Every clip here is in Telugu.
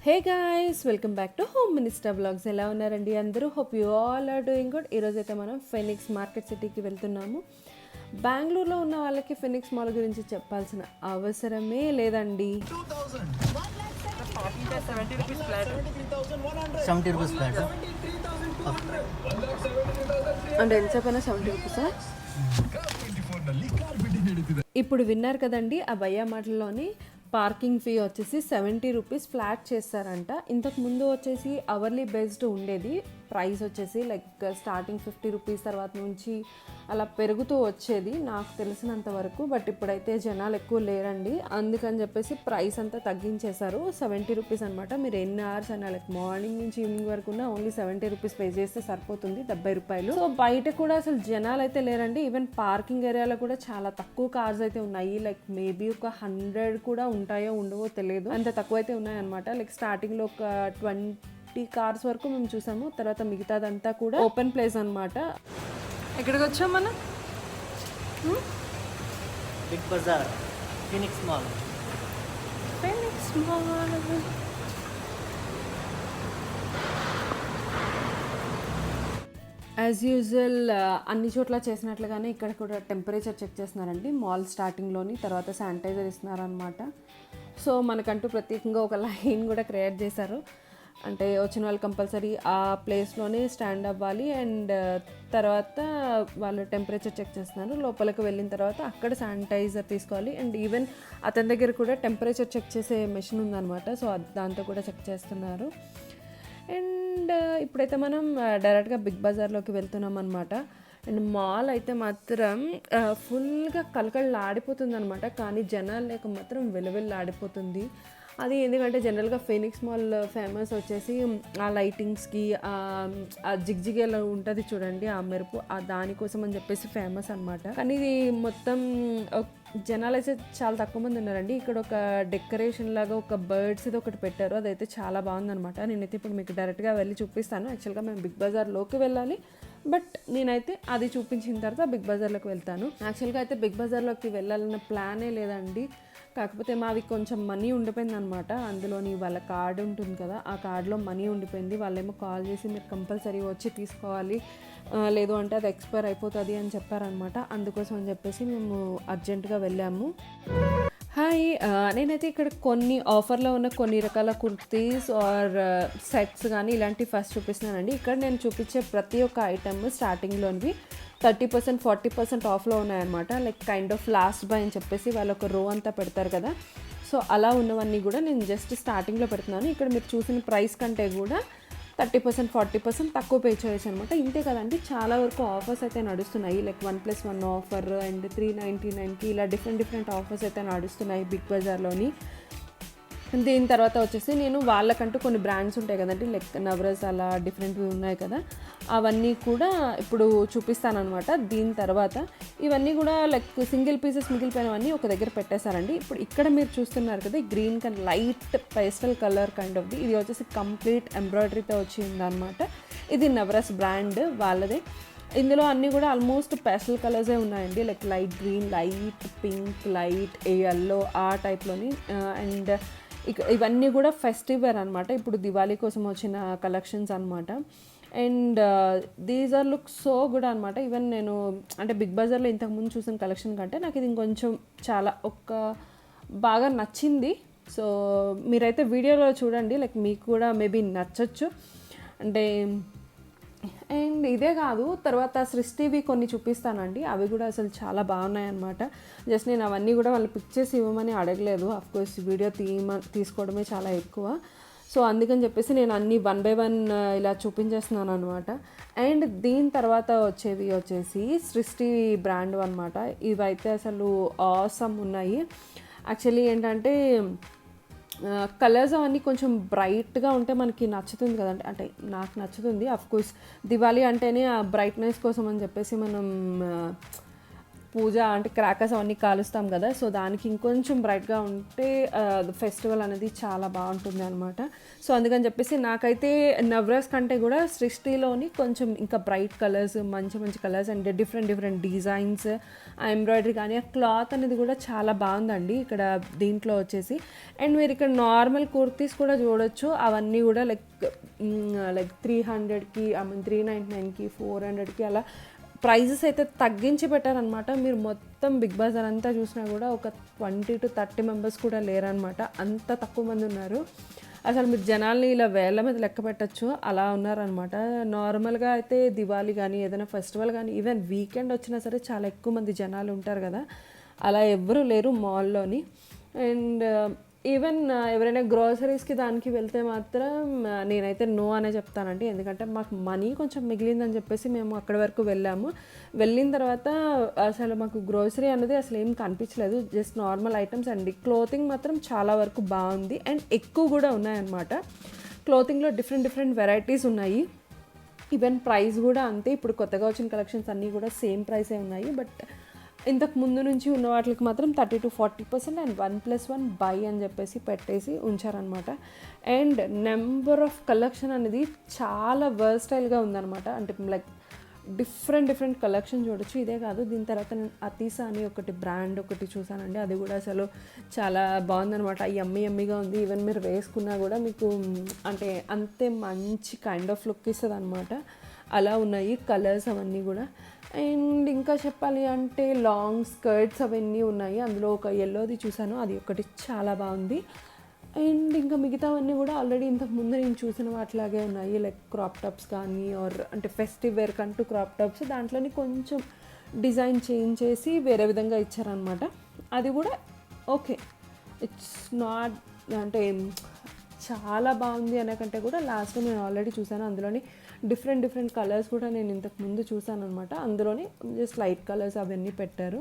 Hey guys, welcome back to home minister blogs. ఎలా ఉన్నారండి అందరూ? Hope you all are doing good. ఈరోజైతే మనం ఫెనిక్స్ మార్కెట్ సిటీకి వెళ్తున్నాము. బెంగళూరులో ఉన్న వాళ్ళకి ఫెనిక్స్ మాల్ గురించి చెప్పాల్సిన అవసరమే లేదండి. 70 rupees flat. అంటే ఎంత చెప్పైనా 70 రూపీసా? ఇప్పుడు విన్నారు కదండి, ఆ భయ్యా మాటల్లోని పార్కింగ్ ఫీ వచ్చేసి 70 రూపీస్ ఫ్లాట్ చేస్తారంట. ఇంతకు ముందు వచ్చేసి అవర్లీ బేస్డ్ ఉండేది ప్రైస్ వచ్చేసి, లైక్ స్టార్టింగ్ 50 రూపీస్ తర్వాత నుంచి అలా పెరుగుతూ వచ్చేది నాకు తెలిసినంత వరకు. బట్ ఇప్పుడైతే జనాలు ఎక్కువ లేరండి, అందుకని చెప్పేసి ప్రైస్ అంతా తగ్గించేశారు. 70 రూపీస్ అనమాట. మీరు ఎన్ని అవర్స్ అయినా, లైక్ మార్నింగ్ నుంచి ఈవినింగ్ వరకు ఉన్న ఓన్లీ 70 రూపీస్ పే చేస్తే సరిపోతుంది, 70 రూపాయలు. సో బయట కూడా అసలు జనాలు అయితే లేరండి. ఈవెన్ పార్కింగ్ ఏరియాలో కూడా చాలా తక్కువ కార్స్ అయితే ఉన్నాయి. లైక్ మేబీ ఒక 100 కూడా ఉంటాయో ఉండవో తెలియదు, అంత తక్కువ అయితే ఉన్నాయన్నమాట. లైక్ స్టార్టింగ్లో ఒక 20 కార్స్ వరకు మేము చూసాము. తర్వాత మిగతాదంతా కూడా ఓపెన్ ప్లేస్ అనమాట. ఎక్కడికి వచ్చాం మనం? Big Bazaar, Phoenix Mall. Phoenix mall. As usual అన్ని చోట్ల చేసినట్లుగానే ఇక్కడ కూడా టెంపరేచర్ చెక్ చేస్తున్నారండి మాల్ స్టార్టింగ్లోని. తర్వాత శానిటైజర్ ఇస్తున్నారనమాట. సో మనకంటూ ప్రత్యేకంగా ఒక లైన్ కూడా క్రియేట్ చేశారు. అంటే వచ్చిన వాళ్ళు కంపల్సరీ ఆ ప్లేస్లోనే స్టాండ్ అవ్వాలి. అండ్ తర్వాత వాళ్ళు టెంపరేచర్ చెక్ చేస్తున్నారు. లోపలికి వెళ్ళిన తర్వాత అక్కడ శానిటైజర్ తీసుకోవాలి. అండ్ ఈవెన్ అతని దగ్గర కూడా టెంపరేచర్ చెక్ చేసే మెషిన్ ఉందన్నమాట. సో దాంతో కూడా చెక్ చేస్తున్నారు. అండ్ ఇప్పుడైతే మనం డైరెక్ట్గా బిగ్ బజార్లోకి వెళ్తున్నాం అనమాట. అండ్ మాల్ అయితే మాత్రం ఫుల్గా కలకళ్ళాడిపోతుంది అనమాట. కానీ జనాలు లేక మాత్రం వెలువెల్లాడిపోతుంది. అది ఎందుకంటే జనరల్గా ఫెనిక్స్ మాల్ ఫేమస్ వచ్చేసి ఆ లైటింగ్స్కి, ఆ జిగ్జిగేలా ఉంటుంది చూడండి, ఆ మెరుపు, ఆ దానికోసం అని చెప్పేసి ఫేమస్ అనమాట. కానీ ఇది మొత్తం జనాలు అయితే చాలా తక్కువ మంది ఉన్నారండి. ఇక్కడ ఒక డెకరేషన్ లాగా ఒక బర్డ్స్ ఇది ఒకటి పెట్టారు, అదైతే చాలా బాగుందనమాట. నేనైతే ఇప్పుడు మీకు డైరెక్ట్గా వెళ్ళి చూపిస్తాను. యాక్చువల్గా మేము బిగ్ బజార్లోకి వెళ్ళాలి, బట్ నేనైతే అది చూపించిన తర్వాత బిగ్ బజార్లోకి వెళ్తాను. యాక్చువల్గా అయితే బిగ్ బజార్లోకి వెళ్ళాలన్న ప్లానే లేదండి. కాకపోతే మావి కొంచెం మనీ ఉండిపోయింది అనమాట. అందులోని వాళ్ళ కార్డు ఉంటుంది కదా, ఆ కార్డులో మనీ ఉండిపోయింది. వాళ్ళేమో కాల్ చేసి మీరు కంపల్సరీ వచ్చి తీసుకోవాలి, లేదు అంటే అది ఎక్స్పైర్ అయిపోతుంది అని చెప్పారనమాట. అందుకోసం అని చెప్పేసి మేము అర్జెంటుగా వెళ్ళాము. హాయ్, నేనైతే ఇక్కడ కొన్ని ఆఫర్లో ఉన్న కొన్ని రకాల కుర్తీస్ ఆర్ సెట్స్ కానీ ఇలాంటివి ఫస్ట్ చూపిస్తున్నానండి. ఇక్కడ నేను చూపించే ప్రతి ఒక్క ఐటమ్ స్టార్టింగ్లోనివి 30%, 40% ఆఫ్లో ఉన్నాయన్నమాట. Like kind of last by అని చెప్పేసి వాళ్ళు ఒక రో అంతా పెడతారు కదా. సో అలా ఉన్నవన్నీ కూడా నేను జస్ట్ స్టార్టింగ్లో పెడుతున్నాను. ఇక్కడ మీరు చూసిన ప్రైస్ కంటే కూడా 30%, 40% తక్కువ పే చేయొచ్చు అనమాట. ఇంతే కదండి, చాలా వరకు ఆఫర్స్ అయితే నడుస్తున్నాయి. లైక్ 1+1 ఆఫర్ అండ్ 399కి ఇలా డిఫరెంట్ ఆఫర్స్ అయితే నడుస్తున్నాయి బిగ్ బజార్లోని. దీని తర్వాత వచ్చేసి నేను వాళ్ళకంటూ కొన్ని బ్రాండ్స్ ఉంటాయి కదండి, లైక్ నవరస్ అలా డిఫరెంట్వి ఉన్నాయి కదా, అవన్నీ కూడా ఇప్పుడు చూపిస్తానమాట. దీని తర్వాత ఇవన్నీ కూడా లైక్ సింగిల్ పీసెస్ మిగిలిపోయినవన్నీ ఒక దగ్గర పెట్టేశారండి. ఇప్పుడు ఇక్కడ మీరు చూస్తున్నారు కదా, green colour light pastel colour kind of the, ఇది వచ్చేసి కంప్లీట్ ఎంబ్రాయిడరీతో వచ్చిందనమాట. ఇది నవరస్ బ్రాండ్ వాళ్ళదే. ఇందులో అన్నీ కూడా ఆల్మోస్ట్ పేస్టల్ కలర్సే ఉన్నాయండి, like light green, light pink, light yellow ఆ టైప్లోని. అండ్ ఇవన్నీ కూడా ఫెస్టివ్ వేర్ అనమాట, ఇప్పుడు దివాళీ కోసం వచ్చిన కలెక్షన్స్ అనమాట. And these are look so good అనమాట. ఈవెన్ నేను అంటే బిగ్ బజార్లో ఇంతకుముందు చూసిన కలెక్షన్ కంటే నాకు ఇది ఇంకొంచెం చాలా బాగా నచ్చింది. సో మీరైతే వీడియోలో చూడండి, లైక్ మీకు కూడా మేబీ నచ్చచ్చు. అంటే అండ్ ఇదే కాదు, తర్వాత సృష్టివి కొన్ని చూపిస్తానండి, అవి కూడా అసలు చాలా బాగున్నాయి అనమాట. జస్ట్ నేను అవన్నీ కూడా వాళ్ళు పిక్ చేసి ఇవ్వమని అడగలేదు, అఫ్కోర్స్ వీడియో తీసుకోవడమే చాలా ఎక్కువ. సో అందుకని చెప్పేసి నేను అన్నీ 1 by 1 ఇలా చూపించేస్తున్నాను అనమాట. అండ్ దీని తర్వాత వచ్చేసి సృష్టి బ్రాండ్ అనమాట. ఇవైతే అసలు ఆసమ్ ఉన్నాయి. యాక్చువల్లీ ఏంటంటే కలర్స్ అవన్నీ కొంచెం బ్రైట్గా ఉంటే మనకి నచ్చుతుంది కదండి, అంటే నాకు నచ్చుతుంది. అఫ్కోర్స్ దివాళీ అంటేనే ఆ బ్రైట్నెస్ కోసం అని చెప్పేసి మనం పూజ అంటే క్రాకర్స్ అవన్నీ కాలుస్తాం కదా, సో దానికి ఇంకొంచెం బ్రైట్గా ఉంటే ఫెస్టివల్ అనేది చాలా బాగుంటుంది అనమాట. సో అందుకని చెప్పేసి నాకైతే నవరాస్ కంటే కూడా సృష్టిలోని కొంచెం ఇంకా బ్రైట్ కలర్స్, మంచి మంచి కలర్స్ అండ్ డిఫరెంట్ డిజైన్స్, ఆ ఎంబ్రాయిడరీ కానీ ఆ క్లాత్ అనేది కూడా చాలా బాగుందండి ఇక్కడ దీంట్లో వచ్చేసి. అండ్ మీరు ఇక్కడ నార్మల్ కుర్తీస్ కూడా చూడొచ్చు, అవన్నీ కూడా లైక్ 300కి, 399కి, 400కి అలా ప్రైజెస్ అయితే తగ్గించి పెట్టారనమాట. మీరు మొత్తం బిగ్ బజార్ అంతా చూసినా కూడా ఒక 20 to 30 మెంబర్స్ కూడా లేరనమాట, అంత తక్కువ మంది ఉన్నారు. అసలు మీరు జనాల్ని ఇలా వేళ్ళ మీద లెక్క పెట్టచ్చు, అలా ఉన్నారనమాట. నార్మల్గా అయితే దివాళీ కానీ ఏదైనా ఫెస్టివల్ కానీ ఈవెన్ వీకెండ్ వచ్చినా సరే చాలా ఎక్కువ మంది జనాలు ఉంటారు కదా, అలా ఎవ్వరూ లేరు మాల్లోని. అండ్ ఈవెన్ ఎవరైనా గ్రోసరీస్కి దానికి వెళ్తే మాత్రం నేనైతే నో అనే చెప్తానండి, ఎందుకంటే మాకు మనీ కొంచెం మిగిలిందని చెప్పేసి మేము అక్కడి వరకు వెళ్ళాము. వెళ్ళిన తర్వాత అసలు మాకు గ్రోసరీ అనేది అసలు ఏం కనిపించలేదు, జస్ట్ నార్మల్ ఐటమ్స్ అండి. క్లోతింగ్ మాత్రం చాలా వరకు బాగుంది అండ్ ఎక్కువ కూడా ఉన్నాయన్నమాట. క్లోతింగ్లో డిఫరెంట్ వెరైటీస్ ఉన్నాయి. ఈవెన్ ప్రైస్ కూడా అంతే, ఇప్పుడు కొత్తగా వచ్చిన కలెక్షన్స్ అన్నీ కూడా సేమ్ ప్రైసే ఉన్నాయి. బట్ ఇంతకు ముందు నుంచి ఉన్న వాటికి మాత్రం 30 to 40% అండ్ 1+1 బై అని చెప్పేసి పెట్టేసి ఉంచారనమాట. అండ్ నెంబర్ ఆఫ్ కలెక్షన్ అనేది చాలా వర్స్టైల్గా ఉందన్నమాట. అంటే లైక్ డిఫరెంట్ కలెక్షన్ చూడొచ్చు. ఇదే కాదు, దీని తర్వాత నేను అతీసా అని ఒకటి బ్రాండ్ ఒకటి చూసానండి, అది కూడా అసలు చాలా బాగుందనమాట. యమ్మీగా ఉంది. ఈవెన్ మీరు వేసుకున్నా కూడా మీకు అంటే అంతే మంచి కైండ్ ఆఫ్ లుక్ ఇస్తుంది అనమాట. అలా ఉన్నాయి కలర్స్ అవన్నీ కూడా. అండ్ ఇంకా చెప్పాలి అంటే లాంగ్ స్కర్ట్స్ అవన్నీ ఉన్నాయి. అందులో ఒక ఎల్లోది చూసాను, అది ఒకటి చాలా బాగుంది. అండ్ ఇంకా మిగతావన్నీ కూడా ఆల్రెడీ ఇంతకు ముందు నేను చూసిన వాటిలాగే ఉన్నాయి, లైక్ క్రాప్ టాప్స్ కానీ ఆర్ అంటే ఫెస్టివ్ వేర్ కంటూ క్రాప్ టాప్స్, దాంట్లోని కొంచెం డిజైన్ చేంజ్ చేసి వేరే విధంగా ఇచ్చారనమాట. అది కూడా ఓకే, ఇట్స్ నాట్ అంటే చాలా బాగుంది అనకంటే కూడా లాస్ట్ నేను ఆల్రెడీ చూసాను, అందులోని డిఫరెంట్ కలర్స్ కూడా నేను ఇంతకు ముందు చూసాను అనమాట. అందులోని జస్ట్ లైట్ కలర్స్ అవన్నీ పెట్టారు.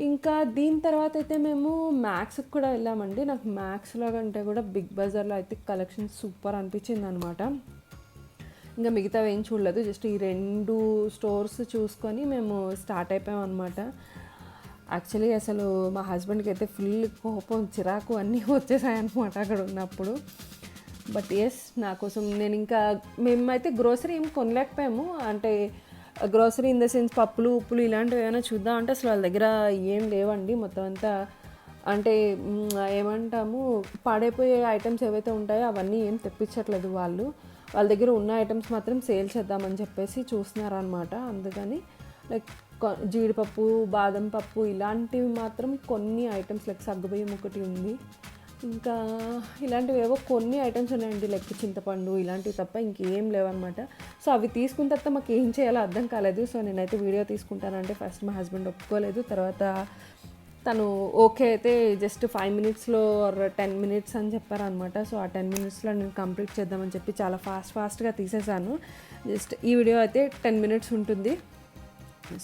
ఇంకా దీని తర్వాత అయితే మేము మ్యాక్స్కి కూడా వెళ్ళామండి. నాకు మ్యాక్స్లో కంటే కూడా బిగ్ బజార్లో అయితే కలెక్షన్ సూపర్ అనిపించింది అనమాట. ఇంకా మిగతావి ఏం చూడలేదు, జస్ట్ ఈ 2 స్టోర్స్ చూసుకొని మేము స్టార్ట్ అయిపోయాం అనమాట. యాక్చువల్లీ అసలు మా హస్బెండ్కి అయితే ఫుల్ కోపం, చిరాకు అన్నీ వచ్చేసాయన్నమాట అక్కడ ఉన్నప్పుడు. బట్ ఎస్, నా కోసం నేను ఇంకా మేమైతే గ్రోసరీ ఏం కొనలేకపోయాము. అంటే గ్రోసరీ ఇన్ ద సెన్స్ పప్పులు ఉప్పులు ఇలాంటివి ఏమైనా చూద్దాం అంటే అసలు వాళ్ళ దగ్గర ఏం లేవండి. మొత్తం అంతా అంటే ఏమంటాము, పాడైపోయే ఐటమ్స్ ఏవైతే ఉంటాయో అవన్నీ ఏం తెప్పించట్లేదు వాళ్ళు. వాళ్ళ దగ్గర ఉన్న ఐటమ్స్ మాత్రం సేల్ చేద్దామని చెప్పేసి చూస్తున్నారనమాట. అందుకని లైక్ జీడిపప్పు, బాదం పప్పు ఇలాంటివి మాత్రం కొన్ని ఐటమ్స్, లైక్ సగ్గుబియ్యం ఒకటి ఉంది, ఇంకా ఇలాంటివి ఏవో కొన్ని ఐటమ్స్ ఉన్నాయండి, లైక్ చింతపండు ఇలాంటివి తప్ప ఇంకేం లేవన్నమాట. సో అవి తీసుకున్న తర్వాత మాకు ఏం చేయాలో అర్థం కాలేదు. సో నేనైతే వీడియో తీసుకుంటానంటే ఫస్ట్ మా హస్బెండ్ ఒప్పుకోలేదు, తర్వాత తను ఓకే అయితే జస్ట్ 5 minutesలో ఆర్ 10 minutes అని చెప్పారనమాట. సో ఆ 10 minutesలో నేను కంప్లీట్ చేద్దామని చెప్పి చాలా ఫాస్ట్గా తీసేసాను. జస్ట్ ఈ వీడియో అయితే 10 minutes ఉంటుంది.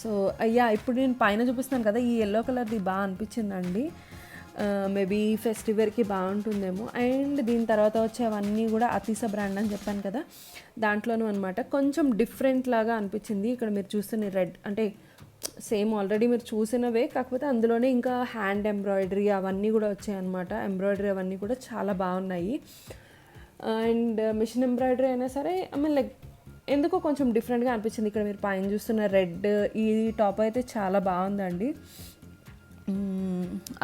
సో అయ్యా ఇప్పుడు నేను పైన చూపిస్తున్నాను కదా, ఈ ఎల్లో కలర్ది బాగా అనిపించిందండి. మేబీ ఫెస్టివల్కి బాగుంటుందేమో. అండ్ దీని తర్వాత వచ్చేవన్నీ కూడా అతీసా బ్రాండ్ అని చెప్పాను కదా, దాంట్లోనూ అనమాట కొంచెం డిఫరెంట్ లాగా అనిపించింది. ఇక్కడ మీరు చూస్తున్న రెడ్ అంటే సేమ్ ఆల్రెడీ మీరు చూసినవే, కాకపోతే అందులోనే ఇంకా హ్యాండ్ ఎంబ్రాయిడరీ అవన్నీ కూడా వచ్చాయన్నమాట. ఎంబ్రాయిడరీ అవన్నీ కూడా చాలా బాగున్నాయి. అండ్ మిషన్ ఎంబ్రాయిడరీ అయినా సరే ఐ మీన్ లైక్ ఎందుకో కొంచెం డిఫరెంట్గా అనిపించింది. ఇక్కడ మీరు పైన చూస్తున్న రెడ్ ఈ టాప్ అయితే చాలా బాగుందండి,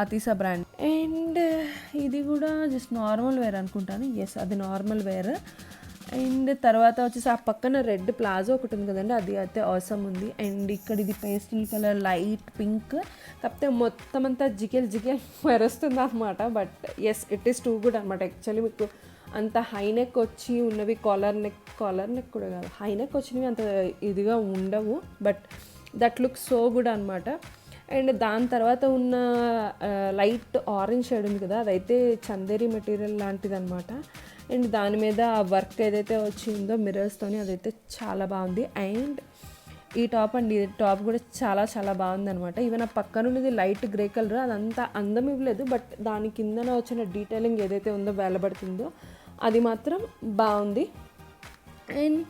అతీసా బ్రాండ్. అండ్ ఇది కూడా జస్ట్ నార్మల్ వేర్ అనుకుంటాను, ఎస్ అది నార్మల్ వేర్. అండ్ తర్వాత వచ్చేసి ఆ పక్కన రెడ్ ప్లాజో ఒకటి ఉంది కదండి, అది అయితే అవసరం ఉంది. అండ్ ఇక్కడ ఇది పేస్టల్ కలర్ లైట్ పింక్, కాకపోతే మొత్తం అంతా జిగేల్ మెరుస్తుంది అనమాట. But yes it is too good అనమాట. యాక్చువల్లీ మీకు అంత హై నెక్ వచ్చి ఉన్నవి కాలర్ నెక్ కూడా కాదు, హై నెక్ వచ్చినవి అంత ఇదిగా ఉండవు, but that look so good అనమాట. అండ్ దాని తర్వాత ఉన్న లైట్ ఆరెంజ్ షేడ్ ఉంది కదా, అదైతే చందేరి మెటీరియల్ లాంటిది అనమాట. అండ్ దాని మీద ఆ వర్క్ ఏదైతే వచ్చిందో మిర్రర్స్తోని అదైతే చాలా బాగుంది. అండ్ ఈ టాప్ అండి, ఈ టాప్ కూడా చాలా బాగుంది అనమాట. ఈవెన్ ఆ పక్కన ఉన్నది లైట్ గ్రే కలర్, అదంతా అందం ఇవ్వలేదు, బట్ దాని కిందన వచ్చిన డీటెయిలింగ్ ఏదైతే ఉందో వేలబడుతుందో అది మాత్రం బాగుంది. అండ్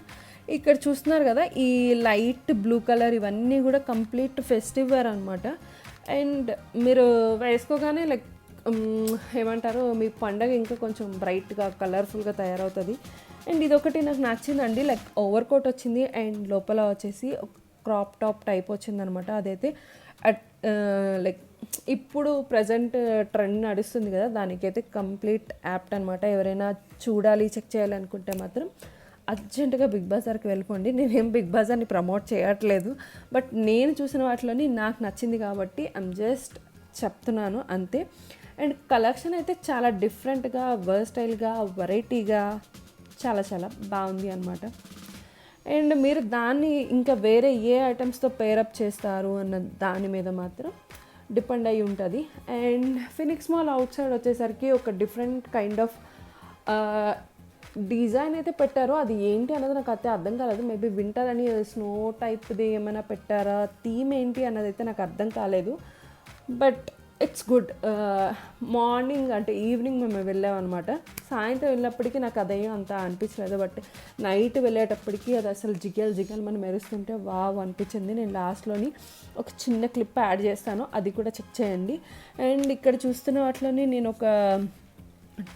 ఇక్కడ చూస్తున్నారు కదా ఈ లైట్ బ్లూ కలర్ ఇవన్నీ కూడా కంప్లీట్ ఫెస్టివ్ వేర్ అనమాట. అండ్ మీరు వేసుకోగానే లైక్ ఏమంటారు, మీ పండగ ఇంకా కొంచెం బ్రైట్గా కలర్ఫుల్గా తయారవుతుంది. అండ్ ఇదొకటి నాకు నచ్చిందండి, లైక్ ఓవర్ కోట్ వచ్చింది అండ్ లోపల వచ్చేసి క్రాప్ టాప్ టైప్ వచ్చిందనమాట. అదైతే లైక్ ఇప్పుడు ప్రజెంట్ ట్రెండ్ నడుస్తుంది కదా, దానికైతే కంప్లీట్ యాప్ట్ అనమాట. ఎవరైనా చూడాలి చెక్ చేయాలి అనుకుంటే మాత్రం అర్జెంటుగా బిగ్ బజార్కి వెళ్ళిపోండి. నేనేం బిగ్ బజార్ని ప్రమోట్ చేయట్లేదు, బట్ నేను చూసిన వాటిలోని నాకు నచ్చింది కాబట్టి ఐమ్ జస్ట్ చెప్తున్నాను అంతే. అండ్ కలెక్షన్ అయితే చాలా డిఫరెంట్గా, వర్స్టైల్గా, వెరైటీగా చాలా చాలా బాగుంది అనమాట. అండ్ మీరు దాన్ని ఇంకా వేరే ఏ ఐటమ్స్తో పేరప్ చేస్తారు అన్న దాని మీద మాత్రం డిపెండ్ అయి ఉంటుంది. And Phoenix mall out side వచ్చేసరికి ఒక డిఫరెంట్ కైండ్ ఆఫ్ డిజైన్ అయితే పెట్టారు. అది ఏంటి అన్నది నాకు అయితే అర్థం కాలేదు. మేబీ వింటర్ అని స్నో టైప్ది ఏమైనా పెట్టారా, థీమ్ ఏంటి అన్నది అయితే నాకు అర్థం కాలేదు. But it's good. మార్నింగ్ అంటే ఈవినింగ్ మేము వెళ్ళామన్నమాట. సాయంత్రం వెళ్ళినప్పటికీ నాకు అదేం అంత అనిపించలేదు, బట్ నైట్ వెళ్ళేటప్పటికి అది అసలు జిగల్ మనం మెరుస్తుంటే వావ్ అనిపించింది. నేను లాస్ట్లోని ఒక చిన్న క్లిప్ యాడ్ చేస్తాను, అది కూడా చెక్ చేయండి. అండ్ ఇక్కడ చూస్తున్న వాటిలోని నేను ఒక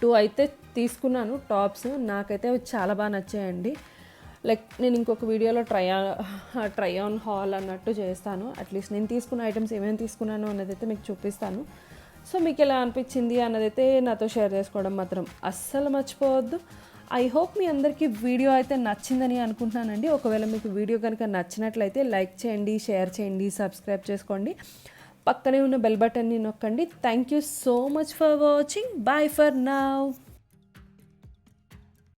2 అయితే తీసుకున్నాను టాప్స్. నాకైతే అవి చాలా బాగా నచ్చాయండి. లైక్ నేను ఇంకొక వీడియోలో ట్రై ఆన్ హాల్ అన్నట్టు చేస్తాను. అట్లీస్ట్ నేను తీసుకున్న ఐటమ్స్ ఏమేమి తీసుకున్నాను అన్నదైతే మీకు చూపిస్తాను. సో మీకు ఎలా అనిపించింది అన్నదైతే నాతో షేర్ చేసుకోవడం మాత్రం అస్సలు మర్చిపోవద్దు. ఐ హోప్ మీ అందరికీ వీడియో అయితే నచ్చిందని అనుకుంటున్నానండి. ఒకవేళ మీకు వీడియో కనుక నచ్చినట్లయితే లైక్ చేయండి, షేర్ చేయండి, సబ్స్క్రైబ్ చేసుకోండి, పక్కనే ఉన్న బెల్ బటన్ని నొక్కండి. Thank you so much for watching. Bye for now.